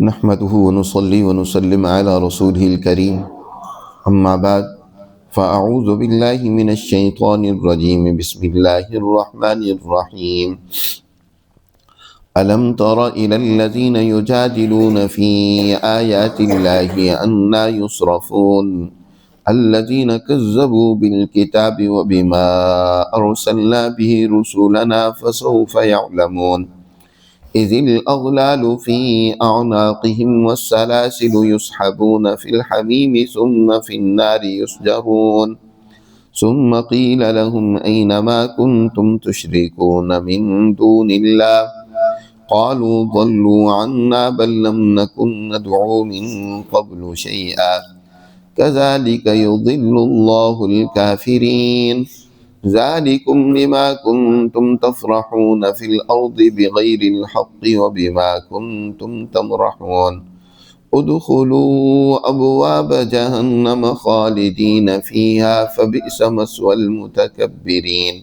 نحمده ونصلي ونسلم على رسوله الكريم أما بعد فأعوذ بالله من الشيطان الرجيم بسم الله الرحمن الرحيم ألم تر إلى الذين يجادلون في آيات الله أنى يصرفون الذين كذبوا بالكتاب وبما أرسلنا به رسلنا فسوف يعلمون إذ الأغلال في أعناقهم والسلاسل يسحبون في الحميم ثم في النار يسجرون ثم قيل لهم أين ما كنتم تشركون من دون الله قالوا ضلوا عنا بل لم نكن ندعو من قبل شيئا كذلك يضل الله الكافرين ذلكم بما كنتم تفرحون في الأرض بغير الحق وبما كنتم تمرحون ادخلوا أبواب جهنم خالدين فيها فبئس مثوى المتكبرين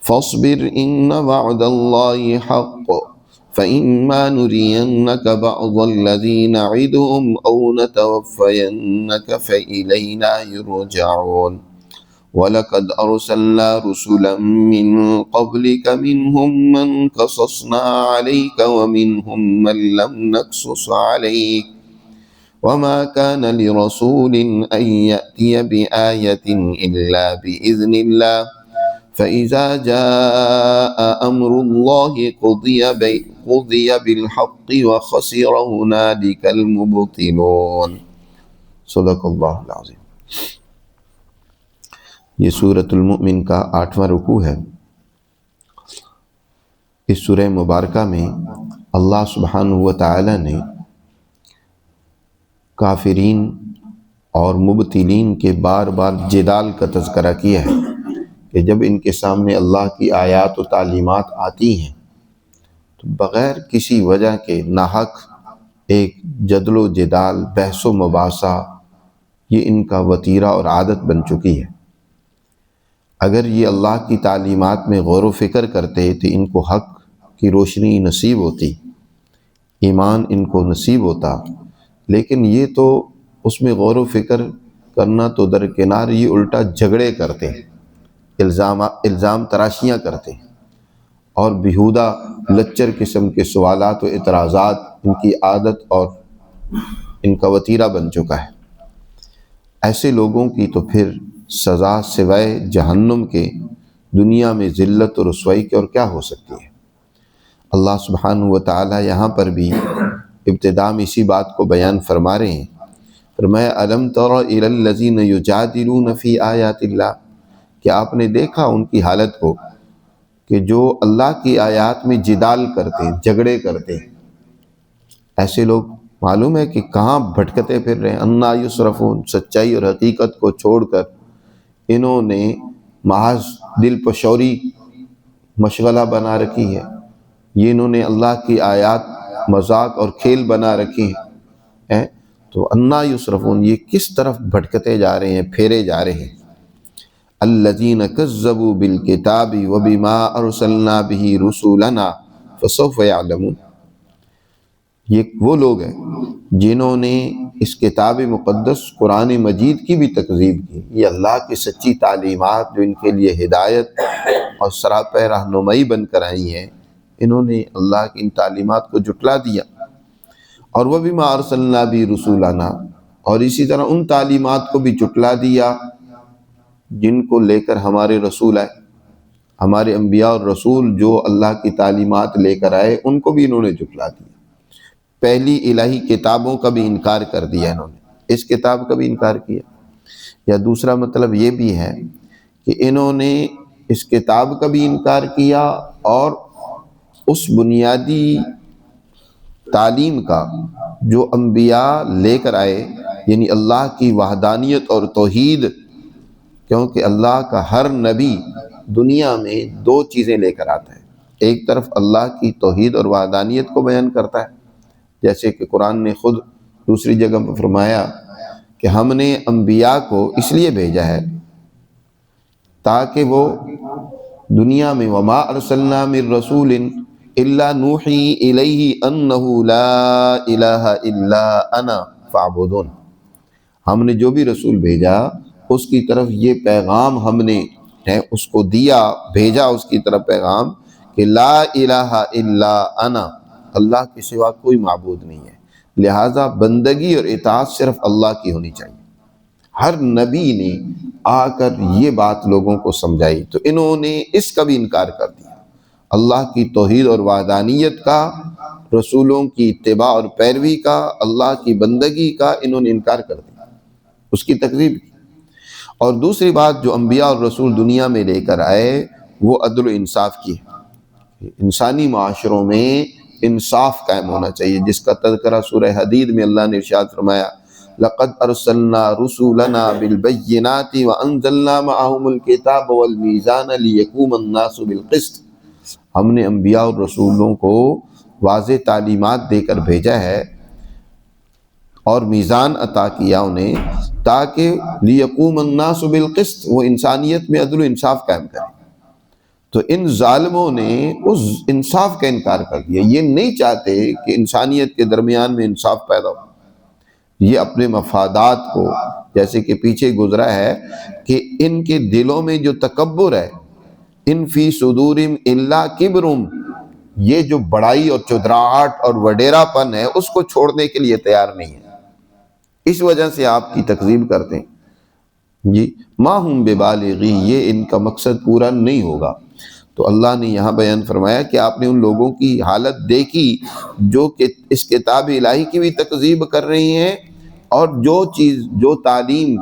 فاصبر إن وعد الله حق فإما نرينك بعض الذي نعدهم أو نتوفينك فإلينا يرجعون وَلَقَدْ أَرْسَلْنَا رُسُلًا مِّن قَبْلِكَ مِنْهُمْ مَنْ قَصَصْنَا عَلَيْكَ وَمِنْهُمْ مَنْ لَمْ نَقْصُصْ عَلَيْكَ وَمَا كَانَ لِرَسُولٍ أَنْ يَأْتِيَ بِآيَةٍ إِلَّا بِإِذْنِ اللَّهِ فَإِذَا جَاءَ أَمْرُ اللَّهِ قُضِيَ بِالْحَقِّ وَخَسِرَ هُنَالِكَ الْمُبْطِلُونَ صدق اللہ العظیم۔ یہ سورۃ المؤمن کا 8واں رکوع ہے۔ اس سورہ مبارکہ میں اللہ سبحانہ و تعالی نے کافرین اور مبتلین کے بار بار جدال کا تذکرہ کیا ہے کہ جب ان کے سامنے اللہ کی آیات و تعلیمات آتی ہیں تو بغیر کسی وجہ کے ناحق ایک جدل و جدال، بحث و مباحثہ، یہ ان کا وتیرہ اور عادت بن چکی ہے۔ اگر یہ اللہ کی تعلیمات میں غور و فکر کرتے تو ان کو حق کی روشنی نصیب ہوتی، ایمان ان کو نصیب ہوتا، لیکن یہ تو اس میں غور و فکر کرنا تو درکنار، یہ الٹا جھگڑے کرتے ہیں، الزام تراشیاں کرتے ہیں اور بیہودہ لچر قسم کے سوالات و اعتراضات ان کی عادت اور ان کا وتیرہ بن چکا ہے۔ ایسے لوگوں کی تو پھر سزا سوائے جہنم کے دنیا میں ذلت و رسوائی کے اور کیا ہو سکتی ہے۔ اللہ سبحانہ و تعالی یہاں پر بھی ابتدا میں اسی بات کو بیان فرما رہے ہیں۔ فرمایا الم تر الی الذین یجادلون فی آیات اللہ، کہ آپ نے دیکھا ان کی حالت کو کہ جو اللہ کی آیات میں جدال کرتے ہیں، جھگڑے کرتے ہیں۔ ایسے لوگ معلوم ہے کہ کہاں بھٹکتے پھر رہے ہیں، انا یصرفون، سچائی اور حقیقت کو چھوڑ کر انہوں نے محض دل پشوری مشغلہ بنا رکھی ہے، یہ انہوں نے اللہ کی آیات مذاق اور کھیل بنا رکھی ہیں۔ تو انا یصرفون، یہ کس طرف بھٹکتے جا رہے ہیں، پھیرے جا رہے ہیں۔ الذین کذبوا بالکتاب وبما ارسلنا به رسولنا فسوف یعلمون، یہ وہ لوگ ہیں جنہوں نے اس کتاب مقدس قرآن مجید کی بھی تکذیب کی۔ یہ اللہ کی سچی تعلیمات جو ان کے لیے ہدایت اور سراپہ رہنمائی بن کر آئی ہیں، انہوں نے اللہ کی ان تعلیمات کو جھٹلا دیا۔ اور وَبِمَا أَرْسَلْنَا بِهِ رُسُولَنَا، اور اسی طرح ان تعلیمات کو بھی جھٹلا دیا جن کو لے کر ہمارے رسول آئے، ہمارے انبیاء اور رسول جو اللہ کی تعلیمات لے کر آئے ان کو بھی انہوں نے جھٹلا دیا۔ پہلی الہی کتابوں کا بھی انکار کر دیا انہوں نے، اس کتاب کا بھی انکار کیا۔ یا دوسرا مطلب یہ بھی ہے کہ انہوں نے اس کتاب کا بھی انکار کیا اور اس بنیادی تعلیم کا جو انبیاء لے کر آئے، یعنی اللہ کی وحدانیت اور توحید، کیونکہ اللہ کا ہر نبی دنیا میں دو چیزیں لے کر آتا ہے۔ ایک طرف اللہ کی توحید اور وحدانیت کو بیان کرتا ہے، جیسے کہ قرآن نے خود دوسری جگہ پر فرمایا کہ ہم نے انبیاء کو اس لیے بھیجا ہے تاکہ وہ دنیا میں وما ارسلنا من رسول الا نوحی الیہ انہ لا الہ الا انا فاعبدون، ہم نے جو بھی رسول بھیجا اس کی طرف یہ پیغام ہم نے اس کو دیا، بھیجا اس کی طرف پیغام کہ لا الہ الا انا، اللہ کے سوا کوئی معبود نہیں ہے، لہٰذا بندگی اور اطاعت صرف اللہ کی ہونی چاہیے۔ ہر نبی نے آ کر یہ بات لوگوں کو سمجھائی تو انہوں نے اس کا بھی انکار کر دیا، اللہ کی توحید اور وحدانیت کا، رسولوں کی اتباع اور پیروی کا، اللہ کی بندگی کا انہوں نے انکار کر دیا، اس کی تکذیب کی۔ اور دوسری بات جو انبیاء اور رسول دنیا میں لے کر آئے وہ عدل و انصاف کی ہے۔ انسانی معاشروں میں انصاف قائم ہونا چاہیے، جس کا تذکرہ سورہ حدید میں اللہ نے ارشاد فرمایا لَقَدْ أَرْسَلْنَا رُسُلَنَا بِالْبَيِّنَاتِ وَأَنزَلْنَا مَعَهُمُ الْكِتَابَ وَالْمِيزَانَ لِيَقُومَ النَّاسُ بِالْقِسْطِ، ہم نے انبیاء اور رسولوں کو واضح تعلیمات دے کر بھیجا ہے اور میزان عطا کیا انہیں تاکہ لیقوم الناس بالقسط، وہ انسانیت میں عدل و انصاف قائم کریں۔ تو ان ظالموں نے اس انصاف کا انکار کر دیا، یہ نہیں چاہتے کہ انسانیت کے درمیان میں انصاف پیدا ہو، یہ اپنے مفادات کو، جیسے کہ پیچھے گزرا ہے کہ ان کے دلوں میں جو تکبر ہے، ان فی صدورہم الا کبرم، یہ جو بڑائی اور چودراہٹ اور وڈیرا پن ہے اس کو چھوڑنے کے لیے تیار نہیں ہے، اس وجہ سے آپ کی تکذیب کرتے ہیں جی۔ ما ہم ببالغی، یہ ان کا مقصد پورا نہیں ہوگا۔ تو اللہ نے یہاں بیان فرمایا کہ آپ نے ان لوگوں کی حالت دیکھی جو کہ اس کتاب الہی کی بھی تکذیب کر رہی ہیں، اور جو چیز، جو تعلیم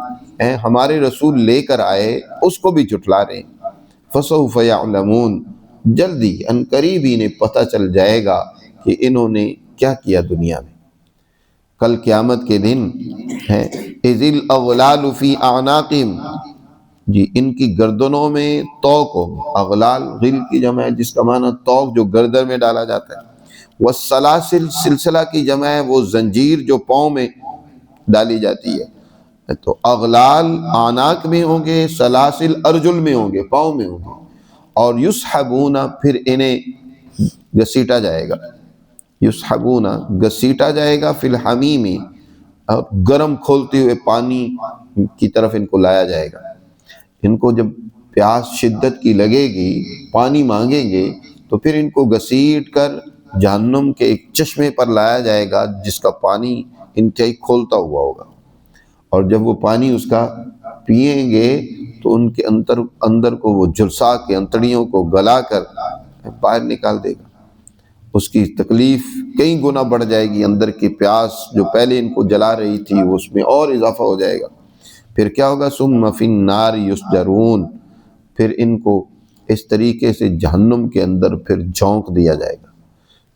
ہمارے رسول لے کر آئے اس کو بھی جھٹلا رہے ہیں۔ فسوف یعلمون، جلدی ان قریب انہیں پتہ چل جائے گا کہ انہوں نے کیا کیا دنیا میں۔ کل قیامت کے دن ہے اذ الاغلال فی اعناقہم، جی ان کی گردنوں میں طوق ہو، اغلال غل کی جمع ہے جس کا معنی طوق جو گردن میں ڈالا جاتا ہے، والسلاسل سلسلہ کی جمع ہے وہ زنجیر جو پاؤں میں ڈالی جاتی ہے۔ تو اغلال اعناق میں ہوں گے، سلاسل ارجل میں ہوں گے، پاؤں میں ہوں گے، اور یسحبون، پھر انہیں گھسیٹا جائے گا، یسحبون گھسیٹا جائے گا، فی الحمیم، اور گرم کھولتے ہوئے پانی کی طرف ان کو لایا جائے گا۔ ان کو جب پیاس شدت کی لگے گی، پانی مانگیں گے تو پھر ان کو گھسیٹ کر جہنم کے ایک چشمے پر لایا جائے گا جس کا پانی انتہائی کھولتا ہوا ہوگا، اور جب وہ پانی اس کا پئیں گے تو ان کے اندر کو وہ جھلسا کے انتڑیوں کو گلا کر باہر نکال دے گا۔ اس کی تکلیف کئی گنا بڑھ جائے گی، اندر کی پیاس جو پہلے ان کو جلا رہی تھی وہ اس میں اور اضافہ ہو جائے گا۔ پھر کیا ہوگا؟ ثم فی النار یسجرون، پھر ان کو اس طریقے سے جہنم کے اندر پھر جھونک دیا جائے گا۔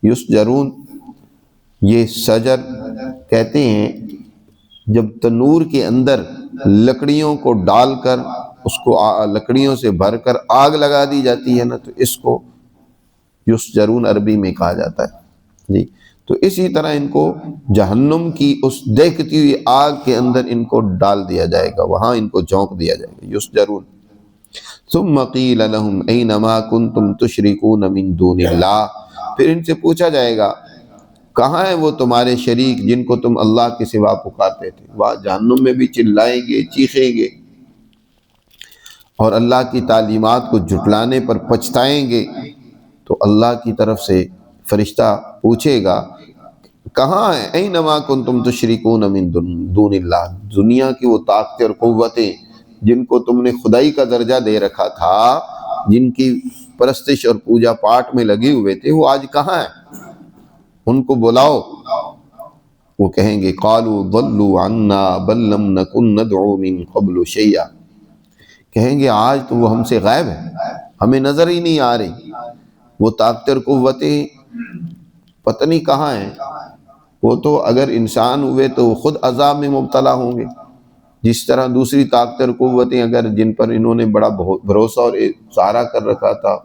یسجرون، یہ سجر کہتے ہیں جب تنور کے اندر لکڑیوں کو ڈال کر اس کو لکڑیوں سے بھر کر آگ لگا دی جاتی ہے نا، تو اس کو یسجرون عربی میں کہا جاتا ہے جی۔ تو اسی طرح ان کو جہنم کی اس دیکھتی ہوئی آگ کے اندر ان کو ڈال دیا جائے گا، وہاں ان کو جھونک دیا جائے گا، یسجرون۔ ثم قیل لہم این ما کنتم تشرکون من دون اللہ، پھر ان سے پوچھا جائے گا کہاں ہیں وہ تمہارے شریک جن کو تم اللہ کے سوا پکارتے تھے؟ وہاں جہنم میں بھی چلائیں گے، چیخیں گے، اور اللہ کی تعلیمات کو جھٹلانے پر پچھتائیں گے۔ تو اللہ کی طرف سے فرشتہ پوچھے گا کہاں ہیں اینما کنتم تشرکون من دون اللہ، دنیا کی وہ طاقتیں اور قوتیں جن کو تم نے خدائی کا درجہ دے رکھا تھا، جن کی پرستش اور پوجا پاٹ میں لگے ہوئے تھے، وہ آج کہاں ہیں؟ ان کو بلاؤ۔ وہ کہیں گے قالوا ضلوا عنا بل لم نکن ندعو من قبل شیئا، کہیں گے آج تو وہ ہم سے غائب ہے، ہمیں نظر ہی نہیں آ رہی، وہ طاقتیں اور قوتیں پتہ نہیں کہاں ہیں۔ وہ تو اگر انسان ہوئے تو وہ خود عذاب میں مبتلا ہوں گے، جس طرح دوسری طاقتیں اور قوتیں اگر جن پر انہوں نے بڑا بھروسہ اور سہارا کر رکھا تھا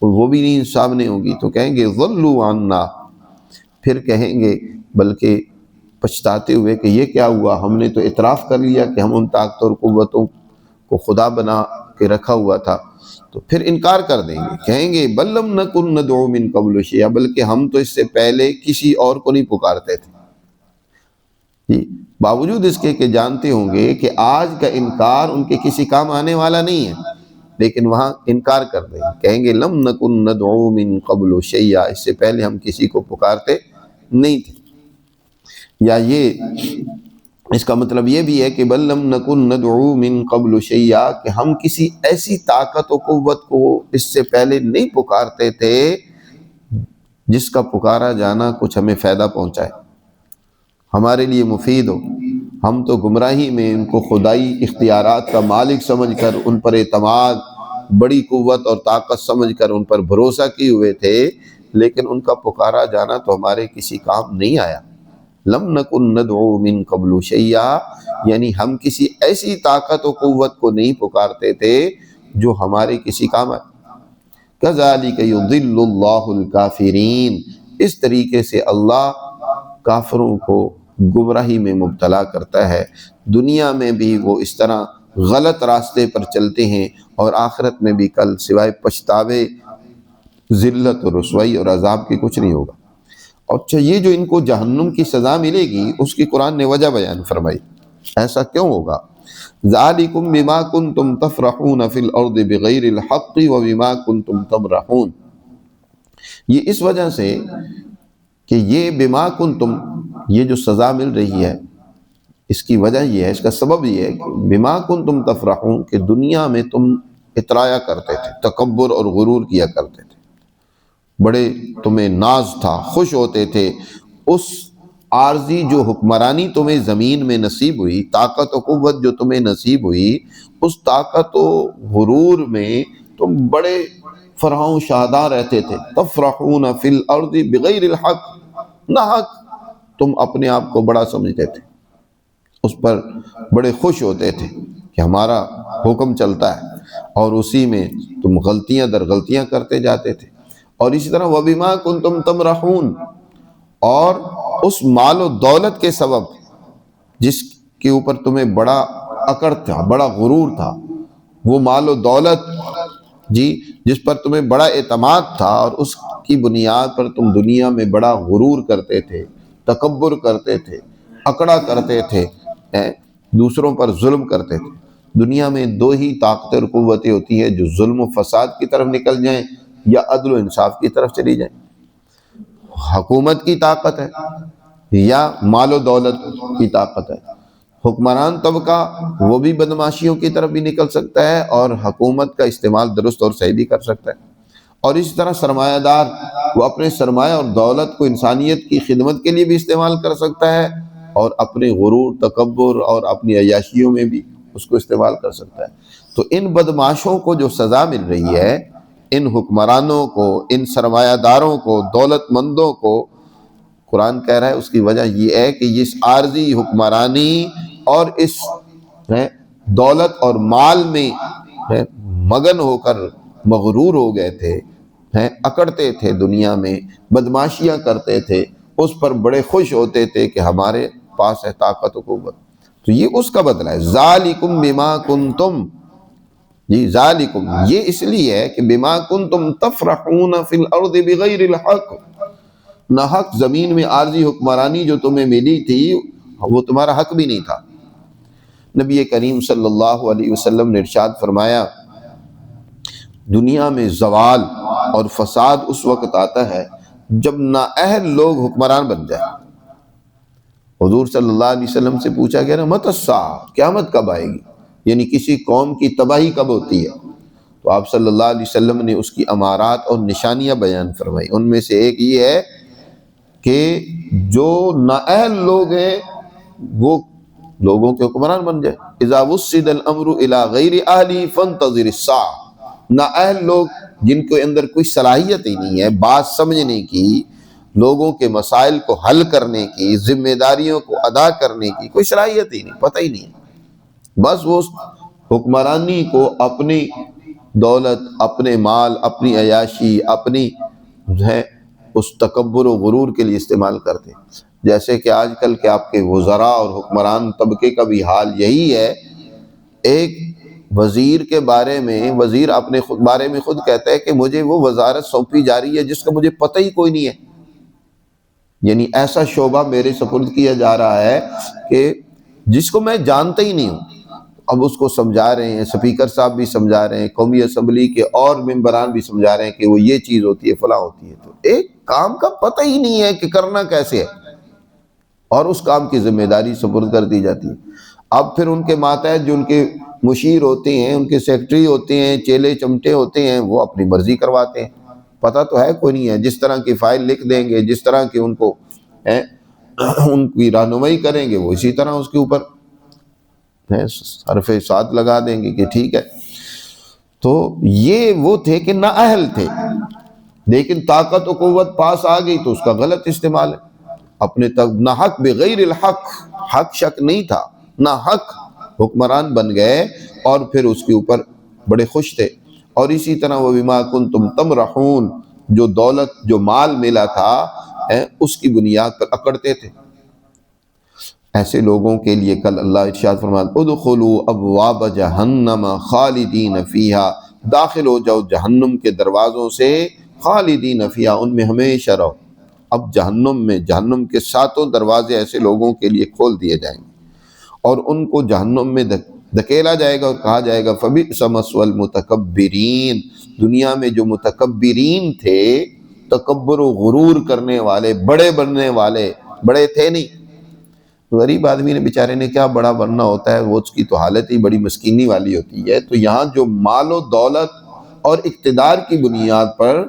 وہ بھی نہیں سامنے ہوں گی، تو کہیں گے ضلوا عنا، پھر کہیں گے بلکہ پچھتاتے ہوئے کہ یہ کیا ہوا، ہم نے تو اعتراف کر لیا کہ ہم ان طاقتوں اور قوتوں کو خدا بنا کے رکھا ہوا تھا، تو پھر انکار کر دیں گے، کہیں گے بل لم نکن ندعو من قبل شیئا، بلکہ ہم تو اس سے پہلے کسی اور کو نہیں پکارتے تھے جی، باوجود اس کے کہ جانتے ہوں گے کہ آج کا انکار ان کے کسی کام آنے والا نہیں ہے، لیکن وہاں انکار کر دیں گے، کہیں گے لم نکن ندعو من قبل شیئا، اس سے پہلے ہم کسی کو پکارتے نہیں تھے۔ یا یہ اس کا مطلب یہ بھی ہے کہ بل لم نکن ندعو من قبل شیئا، کہ ہم کسی ایسی طاقت و قوت کو اس سے پہلے نہیں پکارتے تھے جس کا پکارا جانا کچھ ہمیں فائدہ پہنچائے، ہمارے لیے مفید ہو۔ ہم تو گمراہی میں ان کو خدائی اختیارات کا مالک سمجھ کر ان پر اعتماد، بڑی قوت اور طاقت سمجھ کر ان پر بھروسہ کیے ہوئے تھے، لیکن ان کا پکارا جانا تو ہمارے کسی کام نہیں آیا۔ لم نکن ندعو من قبل شیئا، یعنی ہم کسی ایسی طاقت و قوت کو نہیں پکارتے تھے جو ہمارے کسی کام آئے۔ کذالک یضل اللہ الکافرین، اس طریقے سے اللہ کافروں کو گمراہی میں مبتلا کرتا ہے، دنیا میں بھی وہ اس طرح غلط راستے پر چلتے ہیں، اور آخرت میں بھی کل سوائے پچھتاوے، ذلت و رسوائی اور عذاب کے کچھ نہیں ہوگا۔ اچھا، یہ جو ان کو جہنم کی سزا ملے گی اس کی قرآن نے وجہ بیان فرمائی، ایسا کیوں ہوگا؟ ذالکم بما کنتم تفرحون فی الارض بغیر الحق وبما کنتم تمرحون، یہ اس وجہ سے کہ یہ بما کنتم، یہ جو سزا مل رہی ہے اس کی وجہ یہ ہے، اس کا سبب یہ ہے کہ بما کنتم تفرحون، کہ دنیا میں تم اترایا کرتے تھے، تکبر اور غرور کیا کرتے تھے، بڑے تمہیں ناز تھا، خوش ہوتے تھے، اس عارضی جو حکمرانی تمہیں زمین میں نصیب ہوئی، طاقت و قوت جو تمہیں نصیب ہوئی، اس طاقت و غرور میں تم بڑے فرح و شاداں رہتے تھے۔ تفرحون فی الارض بغیر الحق، نہ حق تم اپنے آپ کو بڑا سمجھتے تھے، اس پر بڑے خوش ہوتے تھے کہ ہمارا حکم چلتا ہے، اور اسی میں تم غلطیاں در غلطیاں کرتے جاتے تھے۔ اور اسی طرح وَبِمَا كُنْتُمْ تَمْرَحُونَ، اور اس مال و دولت کے سبب جس کے اوپر تمہیں بڑا اکڑ تھا، بڑا غرور تھا، وہ مال و دولت جی جس پر تمہیں بڑا اعتماد تھا، اور اس کی بنیاد پر تم دنیا میں بڑا غرور کرتے تھے، تکبر کرتے تھے، اکڑا کرتے تھے، دوسروں پر ظلم کرتے تھے۔ دنیا میں دو ہی طاقتیں اور قوتیں ہوتی ہیں، جو ظلم و فساد کی طرف نکل جائیں یا عدل و انصاف کی طرف چلی جائیں۔ حکومت کی طاقت ہے یا مال و دولت کی طاقت ہے۔ حکمران طبقہ وہ بھی بدماشیوں کی طرف بھی نکل سکتا ہے، اور حکومت کا استعمال درست اور صحیح بھی کر سکتا ہے، اور اسی طرح سرمایہ دار وہ اپنے سرمایہ اور دولت کو انسانیت کی خدمت کے لیے بھی استعمال کر سکتا ہے، اور اپنے غرور، تکبر اور اپنی عیاشیوں میں بھی اس کو استعمال کر سکتا ہے۔ تو ان بدماشوں کو جو سزا مل رہی ہے، ان حکمرانوں کو، ان سرمایہ داروں کو، دولت مندوں کو، قرآن کہہ رہا ہے اس کی وجہ یہ ہے کہ اس عارضی حکمرانی اور اس دولت اور مال میں مگن ہو کر مغرور ہو گئے تھے، اکڑتے تھے، دنیا میں بدماشیاں کرتے تھے، اس پر بڑے خوش ہوتے تھے کہ ہمارے پاس ہے طاقت و قوت۔ تو یہ اس کا بدلہ ہے، ذالکم بما کنتم، جی ذالکم یہ اس لیے ہے کہ بما کنتم تفرحون فی الارض بغیر الحق، نہ حق زمین میں عارضی حکمرانی جو تمہیں ملی تھی وہ تمہارا حق بھی نہیں تھا۔ نبی کریم صلی اللہ علیہ وسلم نے ارشاد فرمایا، دنیا میں زوال اور فساد اس وقت آتا ہے جب نااہل لوگ حکمران بن جائیں۔ حضور صلی اللہ علیہ وسلم سے پوچھا گیا نا، متی الساعہ، قیامت کب آئے گی، یعنی کسی قوم کی تباہی کب ہوتی ہے؟ تو آپ صلی اللہ علیہ وسلم نے اس کی امارات اور نشانیاں بیان فرمائی۔ ان میں سے ایک یہ ہے کہ جو نااہل لوگ ہیں وہ لوگوں کے حکمران بن جائے۔ اذا وسد الامر الى غیر اہلی فانتظر الساعہ، نااہل لوگ جن کے اندر کوئی صلاحیت ہی نہیں ہے بات سمجھنے کی، لوگوں کے مسائل کو حل کرنے کی، ذمہ داریوں کو ادا کرنے کی کوئی صلاحیت ہی نہیں، پتہ ہی نہیں ہے، بس وہ حکمرانی کو اپنی دولت، اپنے مال، اپنی عیاشی، اپنی اس تکبر و غرور کے لیے استعمال کرتے ہیں۔ جیسے کہ آج کل کے آپ کے وزراء اور حکمران طبقے کا بھی حال یہی ہے، ایک وزیر کے بارے میں، وزیر اپنے بارے میں خود کہتا ہے کہ مجھے وہ وزارت سونپی جا رہی ہے جس کا مجھے پتہ ہی کوئی نہیں ہے، یعنی ایسا شعبہ میرے سپرد کیا جا رہا ہے کہ جس کو میں جانتا ہی نہیں ہوں۔ اب اس کو سمجھا رہے ہیں، سپیکر صاحب بھی سمجھا رہے ہیں، قومی اسمبلی کے اور ممبران بھی سمجھا رہے ہیں کہ وہ یہ چیز ہوتی ہے، فلاں ہوتی ہے، تو ایک کام کا پتہ ہی نہیں ہے کہ کرنا کیسے ہے، اور اس کام کی ذمہ داری سپرد کر دی جاتی ہے۔ اب پھر ان کے ماتحت جو ان کے مشیر ہوتے ہیں، ان کے سیکرٹری ہوتے ہیں، چیلے چمٹے ہوتے ہیں، وہ اپنی مرضی کرواتے ہیں، پتہ تو ہے کوئی نہیں ہے، جس طرح کی فائل لکھ دیں گے، جس طرح کی ان کو ان کی رہنمائی کریں گے، وہ اسی طرح اس کے اوپر حرف ساتھ لگا دیں گے کہ ٹھیک ہے۔ تو یہ وہ تھے کہ نااہل تھے، لیکن طاقت و قوت پاس آ گئی تو اس کا غلط استعمال ہے اپنے تک، نہ حق بغیر الحق، حق شک نہیں تھا، نہ حق حکمران بن گئے اور پھر اس کے اوپر بڑے خوش تھے۔ اور اسی طرح وہ بما کنتم تمرحون، جو دولت جو مال ملا تھا اس کی بنیاد پر اکڑتے تھے۔ ایسے لوگوں کے لیے کل اللہ ارشاد فرماتا ادخلوا ابواب جہنم خالدین فیہا، داخل ہو جاؤ جہنم کے دروازوں سے، خالدین فیہا، ان میں ہمیشہ رہو۔ اب جہنم میں، جہنم کے 7 دروازے ایسے لوگوں کے لیے کھول دیے جائیں گے اور ان کو جہنم میں دھکیلا جائے گا اور کہا جائے گا فبئس مثوى المتکبرین، دنیا میں جو متکبرین تھے، تکبر و غرور کرنے والے، بڑے بننے والے، بڑے تھے نہیں، غریب آدمی نے بیچارے نے کیا بڑا بننا ہوتا ہے، وہ اس کی تو حالت ہی بڑی مسکینی والی ہوتی ہے۔ تو یہاں جو مال و دولت اور اقتدار کی بنیاد پر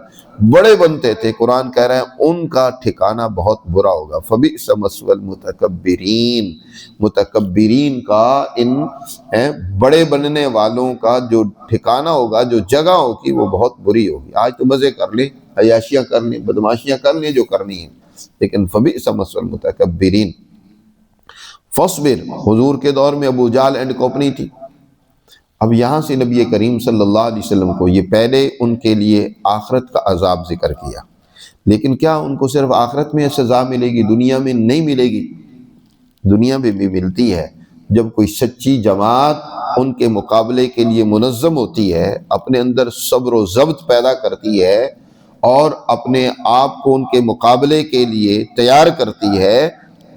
بڑے بنتے تھے، قرآن کہہ رہے ہیں ان کا ٹھکانہ بہت برا ہوگا۔ فبئس مثوى المتکبرین، متکبرین کا، ان بڑے بننے والوں کا جو ٹھکانہ ہوگا، جو جگہ ہوگی، وہ بہت بری ہوگی۔ آج تو مزے کر لیں، عیاشیاں کر لیں، بدماشیاں کر لیں جو کرنی ہیں، لیکن فبئس مثوى المتکبرین۔ فاصبر، حضور کے دور میں ابو جہل اینڈ کمپنی تھی۔ اب یہاں سے نبی کریم صلی اللہ علیہ وسلم کو یہ پہلے ان کے لیے آخرت کا عذاب ذکر کیا، لیکن کیا ان کو صرف آخرت میں سزا ملے گی، دنیا میں نہیں ملے گی؟ دنیا میں بھی ملتی ہے۔ جب کوئی سچی جماعت ان کے مقابلے کے لیے منظم ہوتی ہے، اپنے اندر صبر و ضبط پیدا کرتی ہے اور اپنے آپ کو ان کے مقابلے کے لیے تیار کرتی ہے،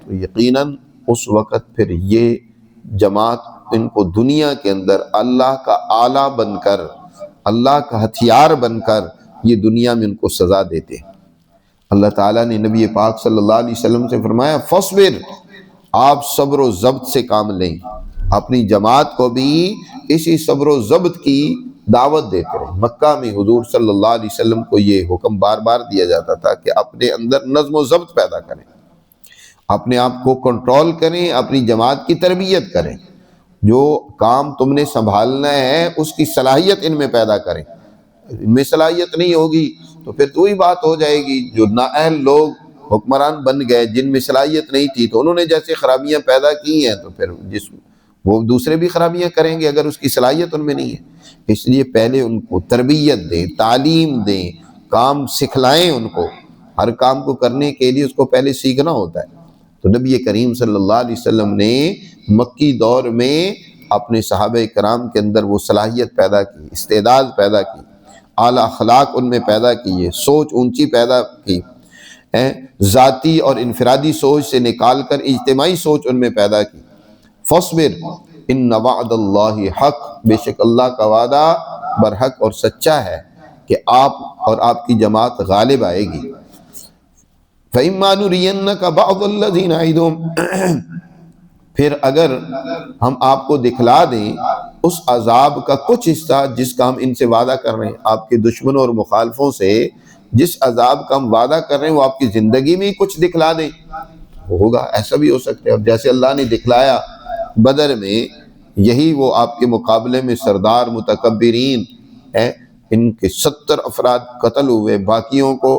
تو یقیناً اس وقت پھر یہ جماعت ان کو دنیا کے اندر اللہ کا آلہ بن کر، اللہ کا ہتھیار بن کر یہ دنیا میں ان کو سزا دیتے ہیں۔ اللہ تعالیٰ نے نبی پاک صلی اللہ علیہ وسلم سے فرمایا فاصبر، آپ صبر و ضبط سے کام لیں، اپنی جماعت کو بھی اسی صبر و ضبط کی دعوت دیتے رہیں۔ مکہ میں حضور صلی اللہ علیہ وسلم کو یہ حکم بار بار دیا جاتا تھا کہ اپنے اندر نظم و ضبط پیدا کریں، اپنے آپ کو کنٹرول کریں، اپنی جماعت کی تربیت کریں، جو کام تم نے سنبھالنا ہے اس کی صلاحیت ان میں پیدا کریں۔ ان میں صلاحیت نہیں ہوگی تو پھر تو ہی بات ہو جائے گی، جو نااہل لوگ حکمران بن گئے جن میں صلاحیت نہیں تھی، تو انہوں نے جیسے خرابیاں پیدا کی ہیں تو پھر وہ دوسرے بھی خرابیاں کریں گے اگر اس کی صلاحیت ان میں نہیں ہے۔ اس لیے پہلے ان کو تربیت دیں، تعلیم دیں، کام سکھلائیں، ان کو ہر کام کو کرنے کے لیے اس کو پہلے سیکھنا ہوتا ہے۔ تو نبی کریم صلی اللہ علیہ وسلم نے مکی دور میں اپنے صحابہ کرام کے اندر وہ صلاحیت پیدا کی، استعداد پیدا کی، اعلیٰ اخلاق ان میں پیدا کیے، سوچ اونچی پیدا کی، ذاتی اور انفرادی سوچ سے نکال کر اجتماعی سوچ ان میں پیدا کی۔ فاصبر ان وعد اللہ حق، بے شک اللہ کا وعدہ برحق اور سچا ہے کہ آپ اور آپ کی جماعت غالب آئے گی۔ فَإِمَّا نُرِيَنَّكَ بَعْضَ الَّذِي نَعِدُهُمْ، پھر اگر ہم آپ کو دکھلا دیں اس عذاب کا کچھ حصہ جس کا ہم ان سے وعدہ کر رہے ہیں، آپ کے دشمنوں اور مخالفوں سے جس عذاب کا ہم وعدہ کر رہے ہیں وہ آپ کی زندگی میں ہی کچھ دکھلا دیں، ہوگا، ایسا بھی ہو سکتا ہے۔ اب جیسے اللہ نے دکھلایا بدر میں، یہی وہ آپ کے مقابلے میں سردار متکبرین ہیں، ان کے 70 افراد قتل ہوئے، باقیوں کو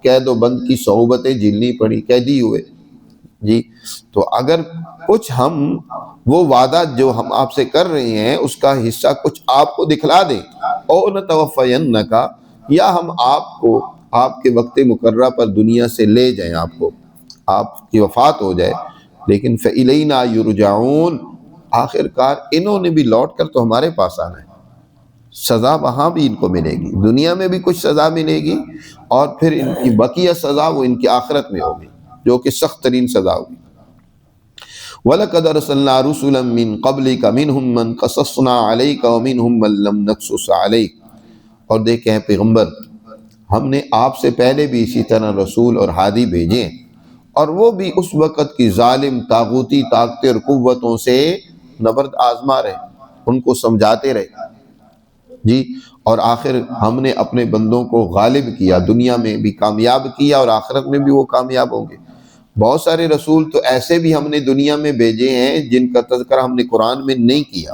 قید و بند کی صعوبتیں جھیلنی پڑی، قیدی ہوئے جی۔ تو اگر کچھ ہم وہ وعدہ جو ہم آپ سے کر رہے ہیں اس کا حصہ کچھ آپ کو دکھلا دیں، او نتوفینک، یا ہم آپ کو آپ کے وقت مقررہ پر دنیا سے لے جائیں، آپ کو آپ کی وفات ہو جائے، لیکن فإلینا یرجعون، آخر کار انہوں نے بھی لوٹ کر تو ہمارے پاس آنا ہے، سزا وہاں بھی ان کو ملے گی، دنیا میں بھی کچھ سزا ملے گی، اور پھر ان کی بقیہ سزا وہ ان کی آخرت میں ہوگی، جو کہ سخت ترین سزا ہوگی۔ وَلَقَدْ أَرْسَلْنَا رُسُلًا مِّن قَبْلِكَ مِنْهُمْ مَنْ قَصَصْنَا عَلَيْكَ وَمِنْهُمْ مَنْ لَمْ نَقْصُصْ عَلَيْكَ، اور دیکھیں پیغمبر، ہم نے آپ سے پہلے بھی اسی طرح رسول اور ہادی بھیجے ہیں، اور وہ بھی اس وقت کی ظالم طاغوتی طاقتیں اور قوتوں سے نبرد آزما رہے، ان کو سمجھاتے رہے جی، اور آخر ہم نے اپنے بندوں کو غالب کیا، دنیا میں بھی کامیاب کیا اور آخرت میں بھی وہ کامیاب ہوں گے۔ بہت سارے رسول تو ایسے بھی ہم نے دنیا میں بھیجے ہیں جن کا تذکرہ ہم نے قرآن میں نہیں کیا،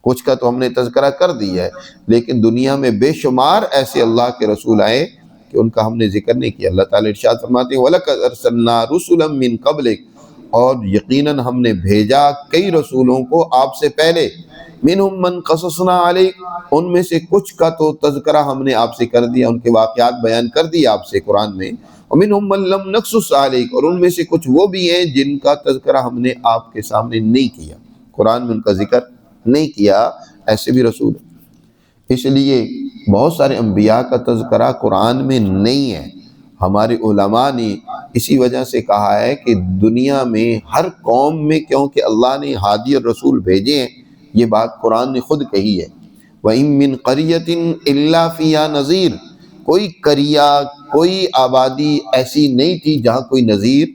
کچھ کا تو ہم نے تذکرہ کر دیا ہے، لیکن دنیا میں بے شمار ایسے اللہ کے رسول آئے کہ ان کا ہم نے ذکر نہیں کیا۔ اللہ تعالیٰ ارشاد فرماتے ہیں وَلَقَدْ أَرْسَلْنَا رُسُلًا مِّن قَبْلِكَ، اور یقیناً ہم نے بھیجا کئی رسولوں کو آپ سے پہلے، مِنْهُمْ مَنْ قَصَصْنَا عَلَيْكَ، ان میں سے کچھ کا تو تذکرہ ہم نے آپ سے کر دیا، ان کے واقعات بیان کر دیے آپ سے قرآن میں، وَمِنْهُمْ مَنْ لَمْ نَقْصُصْ عَلَيْكَ، اور ان میں سے کچھ وہ بھی ہیں جن کا تذکرہ ہم نے آپ کے سامنے نہیں کیا، قرآن میں ان کا ذکر نہیں کیا، ایسے بھی رسول ہیں۔ اس لیے بہت سارے انبیاء کا تذکرہ قرآن میں نہیں ہے۔ ہمارے علماء نے اسی وجہ سے کہا ہے کہ دنیا میں ہر قوم میں کیونکہ اللہ نے ہادی اور رسول بھیجے ہیں، یہ بات قرآن نے خود کہی ہے، وَإِن مِّن قَرْيَةٍ إِلَّا فِيهَا نَذِيرٌ، کوئی قریہ، کوئی آبادی ایسی نہیں تھی جہاں کوئی نذیر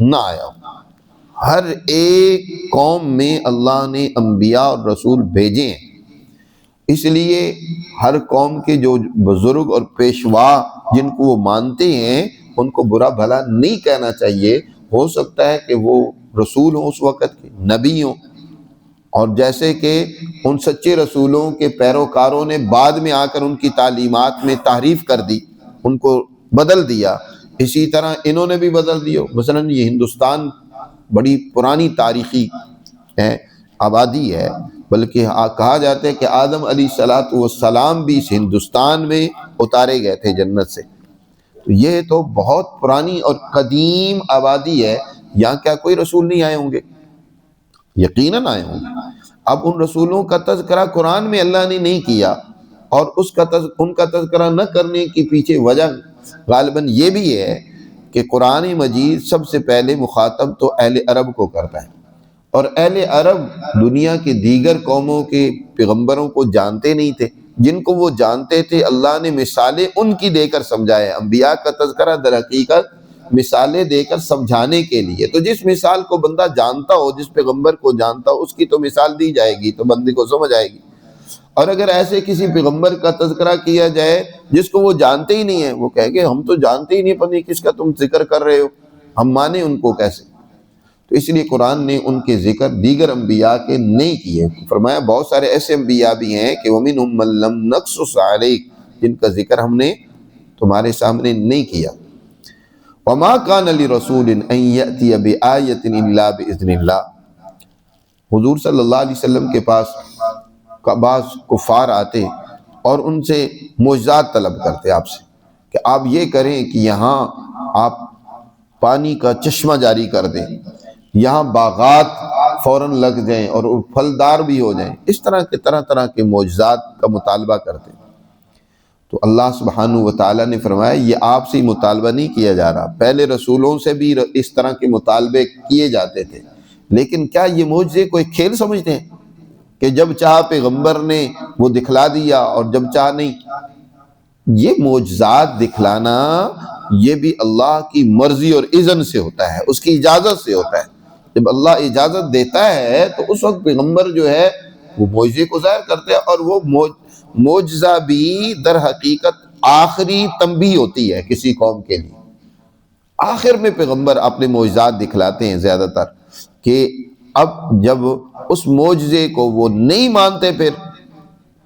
نہ آیا ہو۔ ہر ایک قوم میں اللہ نے انبیاء اور رسول بھیجے ہیں، اس لیے ہر قوم کے جو بزرگ اور پیشوا جن کو وہ مانتے ہیں ان کو برا بھلا نہیں کہنا چاہیے، ہو سکتا ہے کہ وہ رسول ہوں اس وقت کے، نبی ہوں، اور جیسے کہ ان سچے رسولوں کے پیروکاروں نے بعد میں آ کر ان کی تعلیمات میں تحریف کر دی، ان کو بدل دیا، اسی طرح انہوں نے بھی بدل دیا۔ مثلا یہ ہندوستان بڑی پرانی تاریخی آبادی ہے، بلکہ کہا جاتا ہے کہ آدم علیہ السلام بھی اس ہندوستان میں اتارے گئے تھے جنت سے۔ تو یہ تو بہت پرانی اور قدیم آبادی ہے، یہاں کیا کوئی رسول نہیں آئے ہوں گے؟ یقیناً آئے ہوں گے۔ اب ان رسولوں کا تذکرہ قرآن میں اللہ نے نہیں کیا، اور ان کا تذکرہ نہ کرنے کی پیچھے وجہ غالباً یہ بھی ہے کہ قرآن مجید سب سے پہلے مخاطب تو اہل عرب کو کرتا ہے، اور اہل عرب دنیا کے دیگر قوموں کے پیغمبروں کو جانتے نہیں تھے، جن کو وہ جانتے تھے اللہ نے مثالیں ان کی دے کر سمجھایا۔ انبیاء کا تذکرہ در حقیقت مثالیں دے کر سمجھانے کے لیے، تو جس مثال کو بندہ جانتا ہو، جس پیغمبر کو جانتا ہو، اس کی تو مثال دی جائے گی تو بندے کو سمجھ آئے گی۔ اور اگر ایسے کسی پیغمبر کا تذکرہ کیا جائے جس کو وہ جانتے ہی نہیں ہیں، وہ کہے کہ ہم تو جانتے ہی نہیں، پتہ نہیں کس کا تم ذکر کر رہے ہو، ہم مانیں ان کو کیسے؟ تو اس لیے قرآن نے ان کے ذکر دیگر انبیاء کے نہیں کیے۔ فرمایا بہت سارے ایسے انبیاء بھی ہیں کہ وَمِنْهُمْ مَن لَّمْ نَقْصُصْ عَلَيْكَ، جن کا ذکر ہم نے تمہارے سامنے نہیں کیا۔ وَمَا كَانَ لِرَسُولٍ أَن يَأْتِيَ بِآيَةٍ إِلَّا بِإِذْنِ اللَّهِ، حضور صلی اللہ علیہ وسلم کے پاس بعض کفار آتے اور ان سے معجزات طلب کرتے آپ سے کہ آپ یہ کریں کہ یہاں آپ پانی کا چشمہ جاری کر دیں، یہاں باغات فوراً لگ جائیں اور پھلدار بھی ہو جائیں، اس طرح کے طرح طرح کے معجزات کا مطالبہ کرتے۔ تو اللہ سبحانہ وتعالیٰ نے فرمایا یہ آپ سے مطالبہ نہیں کیا جا رہا، پہلے رسولوں سے بھی اس طرح کے مطالبے کیے جاتے تھے، لیکن کیا یہ معجزے کو ایک کھیل سمجھتے ہیں کہ جب چاہ پیغمبر نے وہ دکھلا دیا اور جب چاہ نہیں؟ یہ معجزات دکھلانا یہ بھی اللہ کی مرضی اور اذن سے ہوتا ہے، اس کی اجازت سے ہوتا ہے۔ جب اللہ اجازت دیتا ہے تو اس وقت پیغمبر جو ہے وہ معجزے کو ظاہر کرتے ہیں، اور وہ معجزہ بھی در حقیقت آخری تنبیہ ہوتی ہے کسی قوم کے لیے۔ آخر میں پیغمبر اپنے معجزات دکھلاتے ہیں زیادہ تر، کہ اب جب اس معجزے کو وہ نہیں مانتے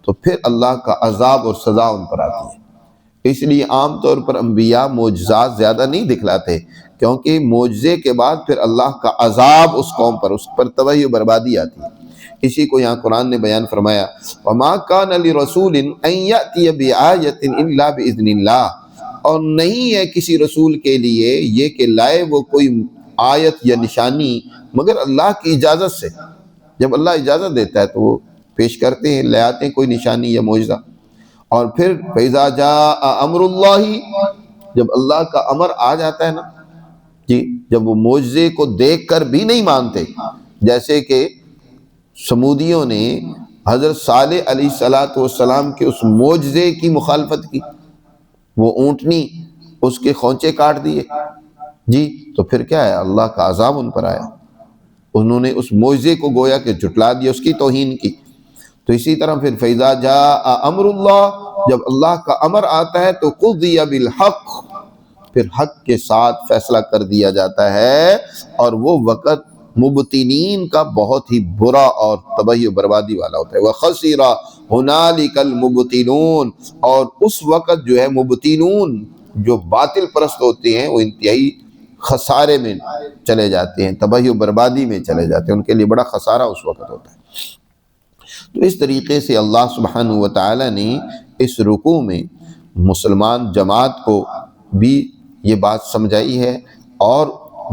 تو پھر اللہ کا عذاب اور سزا ان پر آتی ہے۔ اس لیے عام طور پر انبیاء معجزات زیادہ نہیں دکھلاتے، کیونکہ معجزے کے بعد پھر اللہ کا عذاب اس قوم پر، اس پر تباہی و بربادی آتی ہے۔ اسی کو یہاں قرآن نے بیان فرمایا وَمَا كَانَ لِرَسُولٍ أَن يَأْتِيَ بِآيَةٍ إِلَّا بِإِذْنِ اللَّهِ، اور نہیں ہے کسی رسول کے لیے یہ کہ لائے وہ کوئی آیت یا نشانی مگر اللہ کی اجازت سے۔ جب اللہ اجازت دیتا ہے تو وہ پیش کرتے ہیں، لے آتے ہیں کوئی نشانی یا معجزہ۔ اور پھر فَإِذَا جَاءَ أَمْرُ اللَّهِ، جب اللہ کا امر آ جاتا ہے نا جی، جب وہ معجزے کو دیکھ کر بھی نہیں مانتے، جیسے کہ سمودیوں نے حضرت صالح علیہ السلام کے اس معجزے کی مخالفت کی، وہ اونٹنی اس کے خونچے کاٹ دیے جی، تو پھر کیا ہے، اللہ کا عذاب ان پر آیا، انہوں نے اس معجزے کو گویا کہ جھٹلا دیا، اس کی توہین کی۔ تو اسی طرح پھر فَإِذَا جَاءَ أَمْرُ اللَّهِ، جب اللہ کا امر آتا ہے تو قُضِيَ بِالْحَقِّ، پھر حق کے ساتھ فیصلہ کر دیا جاتا ہے، اور وہ وقت مبتلین کا بہت ہی برا اور تباہی و بربادی والا ہوتا ہے۔ وَخَسِرَ هُنَالِكَ الْمُبْطِلُونَ، اور اس وقت جو ہے مبتلون جو باطل پرست ہوتے ہیں وہ انتہائی خسارے میں چلے جاتے ہیں، تباہی و بربادی میں چلے جاتے ہیں، ان کے لیے بڑا خسارہ اس وقت ہوتا ہے۔ تو اس طریقے سے اللہ سبحانہ وتعالی نے اس رکوع میں مسلمان جماعت کو بھی یہ بات سمجھائی ہے، اور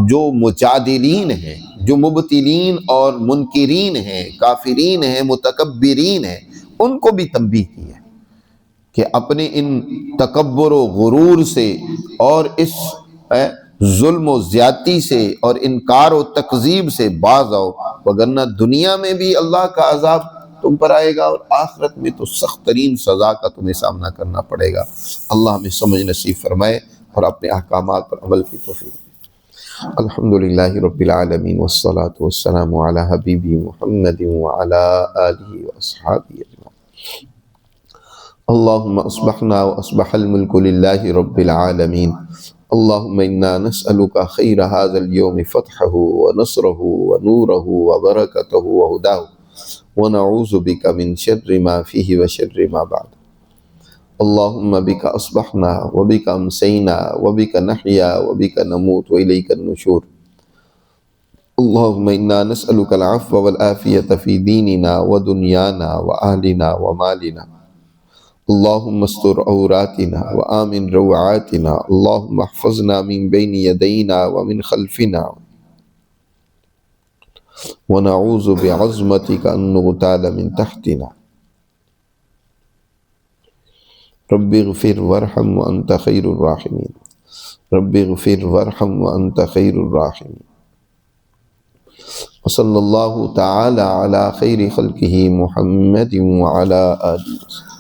جو مجادلین ہیں، جو مبتلین اور منکرین ہیں، کافرین ہیں، متکبرین ہیں، ان کو بھی تنبیہ کی ہے کہ اپنے ان تکبر و غرور سے اور اس ظلم و زیادتی سے اور انکار و تکذیب سے باز آؤ، وگرنہ دنیا میں بھی اللہ کا عذاب تم پر آئے گا، اور آخرت میں تو سخت ترین سزا کا تمہیں سامنا کرنا پڑے گا۔ اللہ ہمیں سمجھ نصیب فرمائے اور اپنے احکامات پر عمل کی توفیق دے۔ الحمدللہ رب العالمین والصلاة والسلام علی حبیبی محمد وعلی آلہ واصحابہ اجمعین۔ اللہم اصبحنا واصبح الملک للہ رب العالمین۔ اللہم انا نسألک خیر هذا اليوم فتحہ ونصرہ ونورہ وبرکتہ وہداہ، ونعوذ بک من شر ما فیہ وشر ما بعد۔ اللہم بک اصبحنا وبک امسینا وبک نحیا وبک نموت والیک النشور۔ اللہم انا نسألک العفو والعافیة فی دیننا ودنیانا واہلنا ومالنا۔ اللہم استر عوراتنا وآمن روعاتنا۔ اللہم احفظنا من بین یدینا ومن خلفنا، ونعوذ بعظمتک ان نغتال من تحتنا۔ رب اغفر وارحم وانت خیر الراحمین، رب اغفر وارحم وانت خیر الراحمین۔ وصلی اللہ تعالی علی خیر خلقہ محمد وعلی آلہ وسلم۔